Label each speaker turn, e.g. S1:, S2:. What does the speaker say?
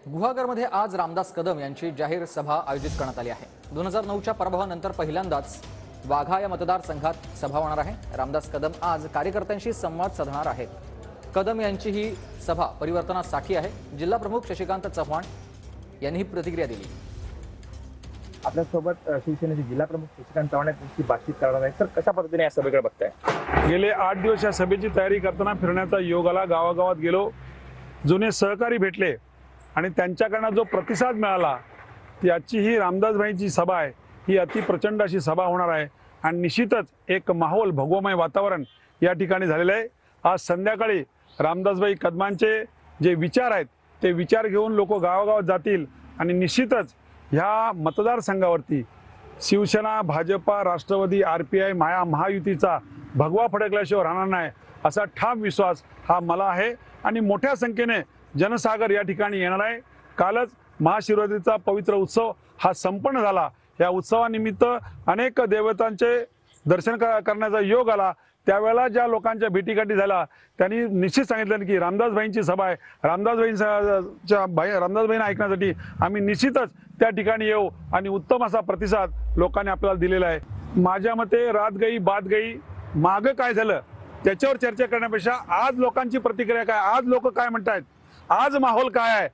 S1: गुहागरमध्ये आज रामदास कदम यांची जाहीर सभा आयोजित करण्यात आली आहे। 2009च्या पराभवानंतर पहिल्यांदाच वाघा या मतदारसंघात सभा होणार आहे। रामदास कदम आज कार्यकर्त्यांशी संवाद साधणार आहेत। कदम यांची ही सभा परिवर्तनासाठी आहे। जिल्हा प्रमुख शशिकांत चव्हाण यांनी ही प्रतिक्रिया दिली।
S2: आपल्यासोबत शिवसेनेचे जिल्हा प्रमुख शशिकांत चव्हाण यांची बातचीत करणार आहे। तर कशा पद्धतीने या सभेकडे बघताय?
S3: गेले 8 दिवस या सभेची तयारी करताना फिरण्याचा योग आला। गावागावात गेलो, जुने सहकारी भेटले आणि त्यांच्याकडून जो प्रतिसाद मिळाला त्याची ही रामदासभाईंची सभा आहे, ही अति प्रचंड अशी सभा होणार आहे आणि निश्चितच एक माहोल भगवमय वातावरण या ठिकाणी झालेलं आहे। आज संध्याकाळी रामदासभाई कदमांचे जे विचार आहेत ते विचार घेऊन लोक गावागावात जातील आणि निश्चितच ह्या मतदारसंघावरती शिवसेना, भाजपा, राष्ट्रवादी, RPI, महायुतीचा भगवा फडकल्याशिवाय राहणार नाही असा ठाम विश्वास हा मला आहे आणि मोठ्या संख्येने जनसागर या ठिकाणी येणार आहे। कालच महाशिवरात्रीचा पवित्र उत्सव हा संपन्न झाला। या उत्सवानिमित्त अनेक देवतांचे दर्शन करण्याचा योग आला। त्यावेळेला ज्या लोकांच्या भेटीगाठी झाल्या त्यांनी निश्चित सांगितलं की रामदासभाईंची सभा आहे, रामदासभाईंना ऐकण्यासाठी आम्ही निश्चितच त्या ठिकाणी येऊ आणि उत्तम असा प्रतिसाद लोकांनी आपल्याला दिलेला आहे। माझ्या मते रात गई बात गई, मागं काय झालं त्याच्यावर चर्चा करण्यापेक्षा आज लोकांची प्रतिक्रिया काय, आज लोक काय म्हणतायत, आज माहोल काय आहे,